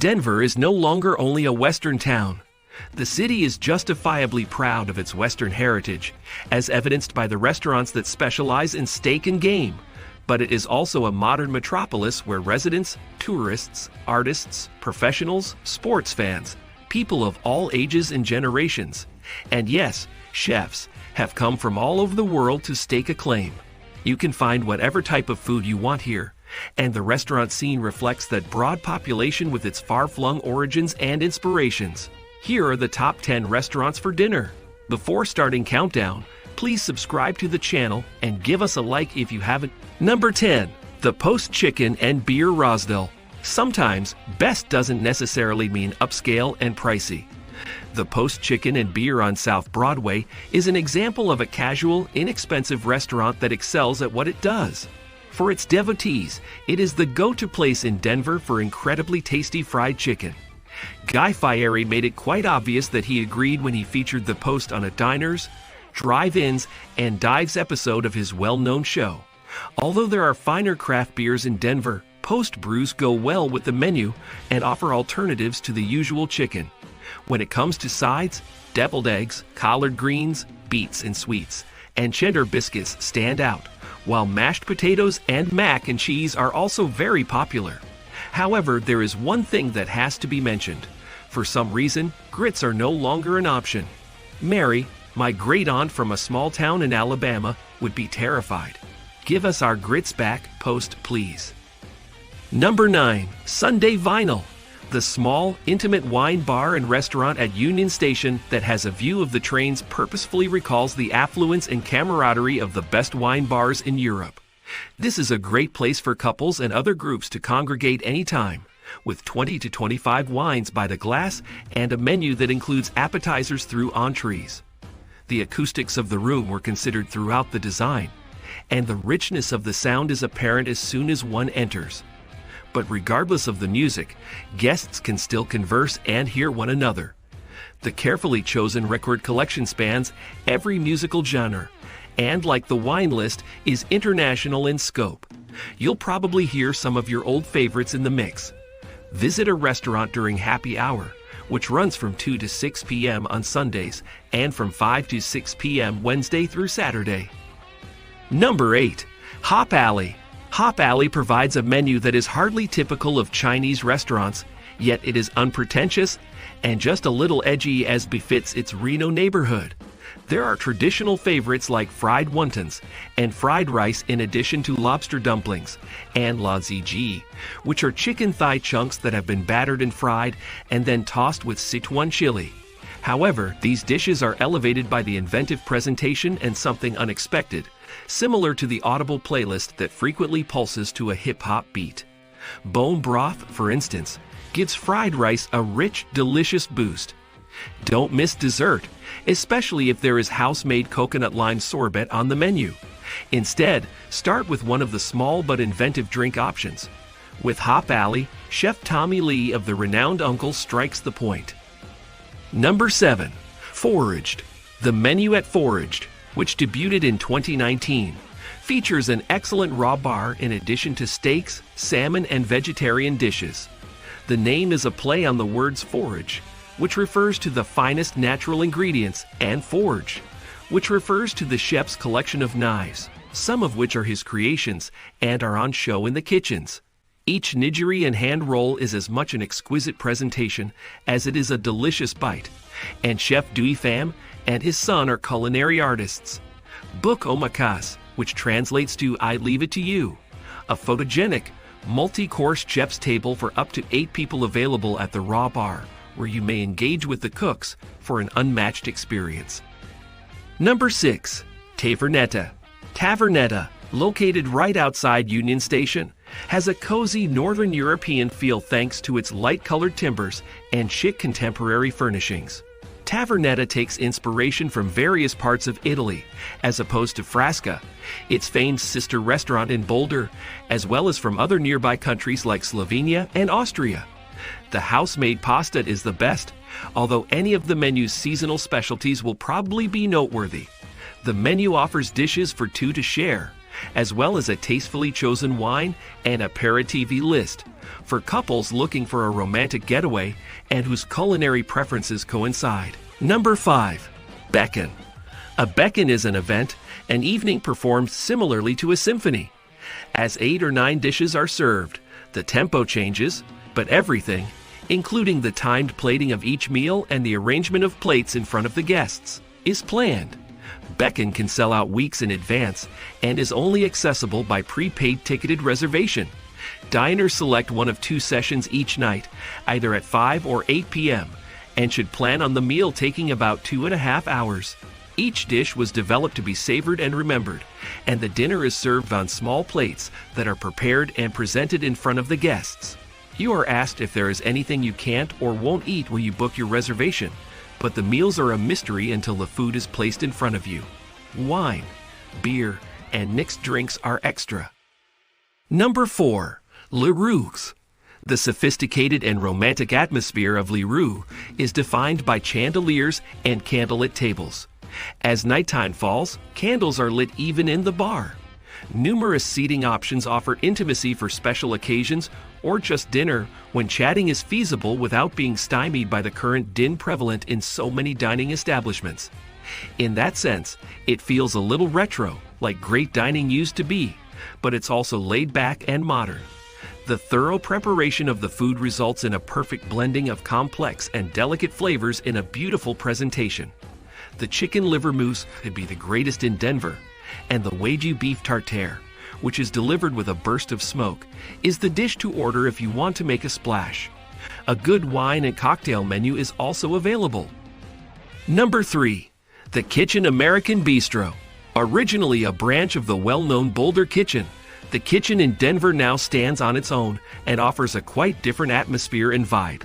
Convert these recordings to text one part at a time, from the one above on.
Denver is no longer only a Western town. The city is justifiably proud of its Western heritage, as evidenced by the restaurants that specialize in steak and game. But it is also a modern metropolis where residents, tourists, artists, professionals, sports fans, people of all ages and generations, and yes, chefs, have come from all over the world to stake a claim. You can find whatever type of food you want here, and the restaurant scene reflects that broad population with its far-flung origins and inspirations. Here are the top 10 restaurants for dinner. Before starting countdown, please subscribe to the channel and give us a like if you haven't. Number 10. The Post Chicken and Beer Rosdell. Sometimes, best doesn't necessarily mean upscale and pricey. The Post Chicken and Beer on South Broadway is an example of a casual, inexpensive restaurant that excels at what it does. For its devotees, it is the go-to place in Denver for incredibly tasty fried chicken. Guy Fieri made it quite obvious that he agreed when he featured the Post on a Diners, Drive-Ins, and Dives episode of his well-known show. Although there are finer craft beers in Denver, Post brews go well with the menu and offer alternatives to the usual chicken. When it comes to sides, deviled eggs, collard greens, beets and sweets, and cheddar biscuits stand out, while mashed potatoes and mac and cheese are also very popular. However, there is one thing that has to be mentioned. For some reason, grits are no longer an option. Mary, my great-aunt from a small town in Alabama, would be terrified. Give us our grits back, Post, please. Number 9. Sunday Vinyl. The small, intimate wine bar and restaurant at Union Station that has a view of the trains purposefully recalls the affluence and camaraderie of the best wine bars in Europe. This is a great place for couples and other groups to congregate anytime, with 20 to 25 wines by the glass and a menu that includes appetizers through entrees. The acoustics of the room were considered throughout the design, and the richness of the sound is apparent as soon as one enters. But regardless of the music, guests can still converse and hear one another. The carefully chosen record collection spans every musical genre, and like the wine list, is international in scope. You'll probably hear some of your old favorites in the mix. Visit a restaurant during happy hour, which runs from 2 to 6 p.m. on Sundays and from 5 to 6 p.m. Wednesday through Saturday. Number 8. Hop Alley. Hop Alley provides a menu that is hardly typical of Chinese restaurants, yet it is unpretentious and just a little edgy as befits its Reno neighborhood. There are traditional favorites like fried wontons and fried rice in addition to lobster dumplings and la ziji, which are chicken thigh chunks that have been battered and fried and then tossed with Sichuan chili. However, these dishes are elevated by the inventive presentation and something unexpected, similar to the Audible playlist that frequently pulses to a hip-hop beat. Bone broth, for instance, gives fried rice a rich, delicious boost. Don't miss dessert, especially if there is house-made coconut lime sorbet on the menu. Instead, start with one of the small but inventive drink options. With Hop Alley, Chef Tommy Lee of the renowned Uncle strikes the point. Number 7. Foraged. The menu at Foraged, which debuted in 2019, features an excellent raw bar in addition to steaks, salmon, and vegetarian dishes. The name is a play on the words forage, which refers to the finest natural ingredients, and forge, which refers to the chef's collection of knives, some of which are his creations and are on show in the kitchens. Each nigiri and hand roll is as much an exquisite presentation as it is a delicious bite, and Chef Dewey Pham and his son are culinary artists. Book Omakase, which translates to I leave it to you, a photogenic, multi-course chef's table for up to 8 people available at the Raw Bar, where you may engage with the cooks for an unmatched experience. Number 6. Tavernetta. Tavernetta, located right outside Union Station, has a cozy Northern European feel thanks to its light-colored timbers and chic contemporary furnishings. Tavernetta takes inspiration from various parts of Italy, as opposed to Frasca, its famed sister restaurant in Boulder, as well as from other nearby countries like Slovenia and Austria. The house-made pasta is the best, although any of the menu's seasonal specialties will probably be noteworthy. The menu offers dishes for 2 to share, as well as a tastefully chosen wine and aperitif list for couples looking for a romantic getaway and whose culinary preferences coincide. Number 5. Becken. A becken is an event, an evening performed similarly to a symphony. As 8 or 9 dishes are served, the tempo changes, but everything, including the timed plating of each meal and the arrangement of plates in front of the guests, is planned. Becken can sell out weeks in advance and is only accessible by prepaid ticketed reservation. Diners select one of 2 sessions each night, either at 5 or 8 p.m., and should plan on the meal taking about 2.5 hours. Each dish was developed to be savored and remembered, and the dinner is served on small plates that are prepared and presented in front of the guests. You are asked if there is anything you can't or won't eat when you book your reservation, but the meals are a mystery until the food is placed in front of you. Wine, beer, and mixed drinks are extra. Number 4. Le Roux's. The sophisticated and romantic atmosphere of Le Roux is defined by chandeliers and candlelit tables. As nighttime falls, candles are lit even in the bar. Numerous seating options offer intimacy for special occasions or just dinner when chatting is feasible without being stymied by the current din prevalent in so many dining establishments. In that sense, it feels a little retro, like great dining used to be, but it's also laid back and modern. The thorough preparation of the food results in a perfect blending of complex and delicate flavors in a beautiful presentation. The chicken liver mousse could be the greatest in Denver, and the Wagyu beef tartare, which is delivered with a burst of smoke, is the dish to order if you want to make a splash. A good wine and cocktail menu is also available. Number 3. The Kitchen American Bistro. Originally a branch of the well-known Boulder Kitchen, the kitchen in Denver now stands on its own and offers a quite different atmosphere and vibe.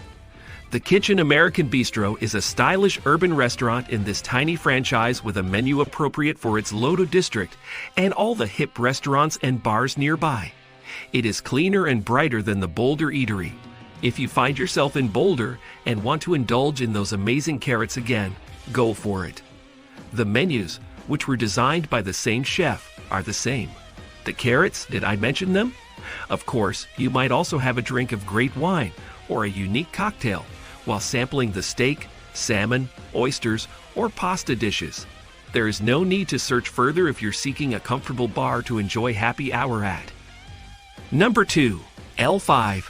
The Kitchen American Bistro is a stylish urban restaurant in this tiny franchise with a menu appropriate for its Lodo district and all the hip restaurants and bars nearby. It is cleaner and brighter than the Boulder Eatery. If you find yourself in Boulder and want to indulge in those amazing carrots again, go for it. The menus, which were designed by the same chef, are the same. The carrots, did I mention them? Of course, you might also have a drink of great wine or a unique cocktail while sampling the steak, salmon, oysters, or pasta dishes. There is no need to search further if you're seeking a comfortable bar to enjoy happy hour at. Number 2. L5.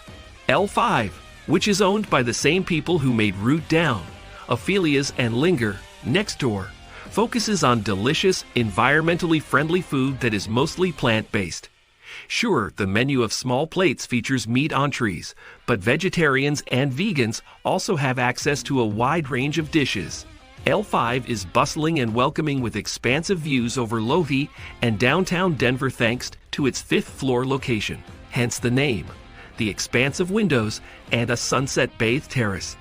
L5, which is owned by the same people who made Root Down, Ophelia's, and Linger, next door, focuses on delicious, environmentally friendly food that is mostly plant-based. Sure, the menu of small plates features meat entrees, but vegetarians and vegans also have access to a wide range of dishes. L5 is bustling and welcoming with expansive views over Lottie and downtown Denver thanks to its 5th floor location, hence the name, the expansive windows, and a sunset-bathed terrace.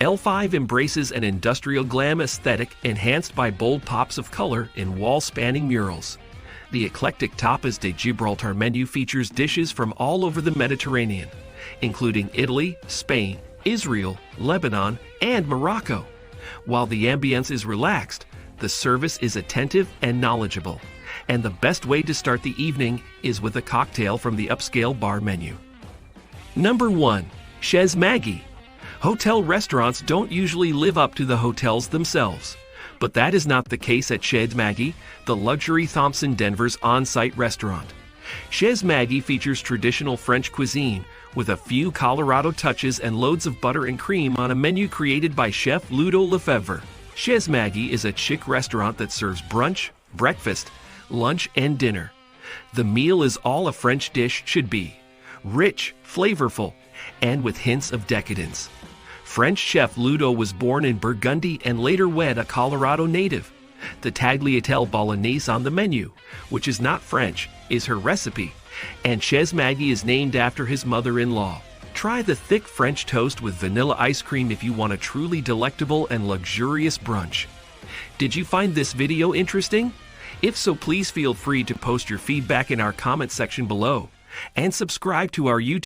L5 embraces an industrial glam aesthetic enhanced by bold pops of color in wall-spanning murals. The eclectic Tapas de Gibraltar menu features dishes from all over the Mediterranean, including Italy, Spain, Israel, Lebanon, and Morocco. While the ambience is relaxed, the service is attentive and knowledgeable, and the best way to start the evening is with a cocktail from the upscale bar menu. Number 1. Chez Maggie. Hotel restaurants don't usually live up to the hotels themselves. But that is not the case at Chez Maggie, the luxury Thompson Denver's on-site restaurant. Chez Maggie features traditional French cuisine with a few Colorado touches and loads of butter and cream on a menu created by Chef Ludo Lefebvre. Chez Maggie is a chic restaurant that serves brunch, breakfast, lunch, and dinner. The meal is all a French dish should be: rich, flavorful, and with hints of decadence. French chef Ludo was born in Burgundy and later wed a Colorado native. The tagliatelle bolognese on the menu, which is not French, is her recipe, and Chez Maggie is named after his mother-in-law. Try the thick French toast with vanilla ice cream if you want a truly delectable and luxurious brunch. Did you find this video interesting? If so, please feel free to post your feedback in our comment section below and subscribe to our YouTube